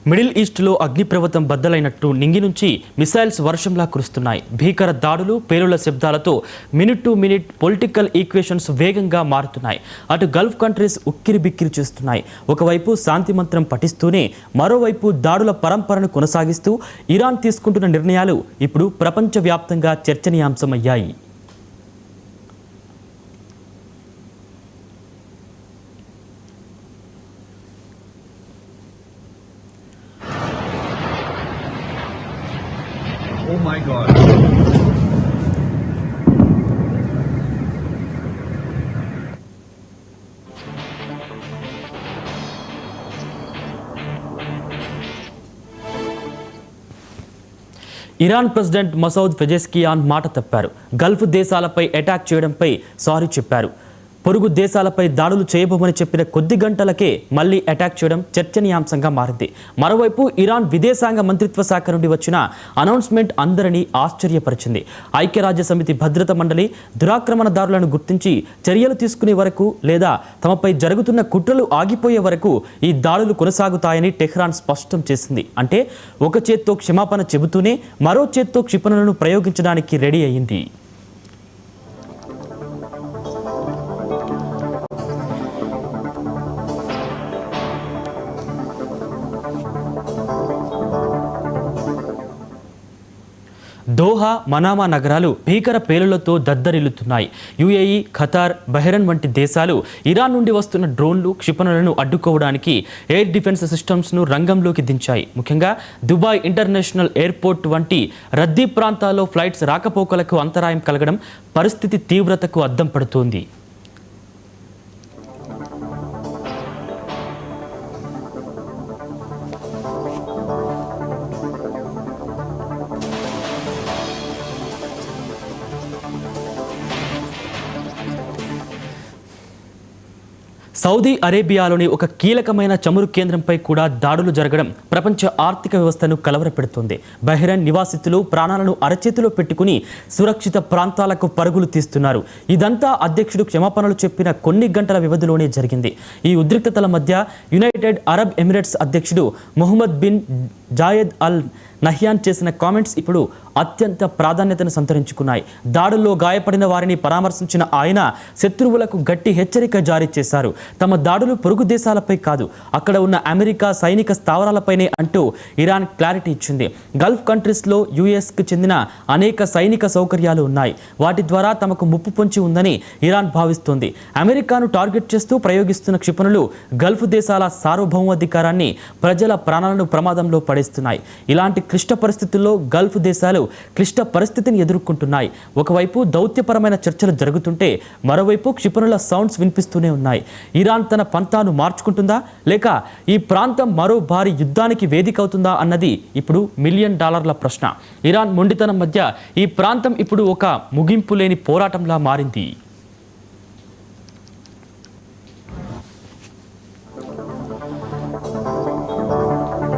Middle ఈస్ట్లో అగ్నిపర్వతం బద్దలైనట్టు నింగి నుంచి మిసైల్స్ వర్షంలా కురుస్తున్నాయి. భీకర దాడులు, పేలుళ్ల శబ్దాలతో minute to minute political equations వేగంగా మారుతున్నాయి. అటు గల్ఫ్ కంట్రీస్ ఉక్కిరిబిక్కిరి చేస్తున్నాయి. ఒకవైపు శాంతి మంత్రం పఠిస్తూనే మరోవైపు దాడుల పరంపరను కొనసాగిస్తూ ఇరాన్ తీసుకుంటున్న నిర్ణయాలు ఇప్పుడు ప్రపంచవ్యాప్తంగా చర్చనీయాంశమయ్యాయి. Oh my God. Iran president Masoud Pezeshkian మాట తప్పారు. గల్ఫ్ దేశాలపై అటాక్ చేయడంపై సారీ చెప్పారు. పొరుగు దేశాలపై దాడులు చేయబోమని చెప్పిన కొద్ది గంటలకే మళ్లీ అటాక్ చేయడం చర్చనీయాంశంగా మారింది. మరోవైపు ఇరాన్ విదేశాంగ మంత్రిత్వ శాఖ నుండి వచ్చిన అనౌన్స్మెంట్ అందరినీ ఆశ్చర్యపరిచింది. ఐక్యరాజ్యసమితి భద్రతా మండలి దురాక్రమణదారులను గుర్తించి చర్యలు తీసుకునే వరకు లేదా తమపై జరుగుతున్న కుట్రలు ఆగిపోయే వరకు ఈ దాడులు కొనసాగుతాయని టెహ్రాన్ స్పష్టం చేసింది. అంటే ఒక చేత్తో క్షమాపణ చెబుతూనే మరో చేత్తో క్షిపణులను ప్రయోగించడానికి రెడీ అయింది. దోహా, మనామా నగరాలు భీకర పేలులతో దద్దరిల్లుతున్నాయి. యుఏఈ, ఖతార్, బహ్రెయిన్ వంటి దేశాలు ఇరాన్ నుండి వస్తున్న డ్రోన్లు, క్షిపణులను అడ్డుకోవడానికి ఎయిర్ డిఫెన్స్ సిస్టమ్స్ను రంగంలోకి దించాయి. ముఖ్యంగా దుబాయ్ ఇంటర్నేషనల్ ఎయిర్పోర్ట్ వంటి రద్దీ ప్రాంతాల్లో ఫ్లైట్స్ రాకపోకలకు అంతరాయం కలగడం పరిస్థితి తీవ్రతకు అద్దం పడుతోంది. సౌదీ అరేబియాలోని ఒక కీలకమైన చమురు కేంద్రంపై కూడా దాడులు జరగడం ప్రపంచ ఆర్థిక వ్యవస్థను కలవరపెడుతోంది. బహ్రెయిన్ నివాసితులు ప్రాణాలను అరచేతిలో పెట్టుకుని సురక్షిత ప్రాంతాలకు పరుగులు తీస్తున్నారు. ఇదంతా అధ్యక్షుడు క్షమాపణలు చెప్పిన కొన్ని గంటల వ్యవధిలోనే జరిగింది. ఈ ఉద్రిక్తతల మధ్య యునైటెడ్ అరబ్ ఎమిరేట్స్ అధ్యక్షుడు Mohammed bin Zayed Al Nahyan చేసిన కామెంట్స్ ఇప్పుడు అత్యంత ప్రాధాన్యతను సంతరించుకున్నాయి. దాడుల్లో గాయపడిన వారిని పరామర్శించిన ఆయన శత్రువులకు గట్టి హెచ్చరిక జారీ చేశారు. తమ దాడులు పొరుగు దేశాలపై కాదు, అక్కడ ఉన్న అమెరికా సైనిక స్థావరాలపైనే అంటూ ఇరాన్ క్లారిటీ ఇచ్చింది. గల్ఫ్ కంట్రీస్లో యుఎస్కు చెందిన అనేక సైనిక సౌకర్యాలు ఉన్నాయి. వాటి ద్వారా తమకు ముప్పు పొంచి ఉందని ఇరాన్ భావిస్తోంది. అమెరికాను టార్గెట్ చేస్తూ ప్రయోగిస్తున్న క్షిపణులు గల్ఫ్ దేశాల సార్వభౌమాధికారాన్ని, ప్రజల ప్రాణాలను ప్రమాదంలో పడేస్తున్నాయి. ఇలాంటి క్లిష్ట పరిస్థితుల్లో గల్ఫ్ దేశాలు క్లిష్ట పరిస్థితిని ఎదుర్కొంటున్నాయి. ఒకవైపు దౌత్యపరమైన చర్చలు జరుగుతుంటే మరోవైపు క్షిపణుల సౌండ్స్ వినిపిస్తూనే ఉన్నాయి. ఇరాన్ తన పంతాను మార్చుకుంటుందా, లేక ఈ ప్రాంతం మరో భారీ యుద్ధానికి వేదిక అవుతుందా అన్నది ఇప్పుడు $1 మిలియన్ ప్రశ్న. ఇరాన్ మొండితనం మధ్య ఈ ప్రాంతం ఇప్పుడు ఒక ముగింపు లేని పోరాటంలా మారింది.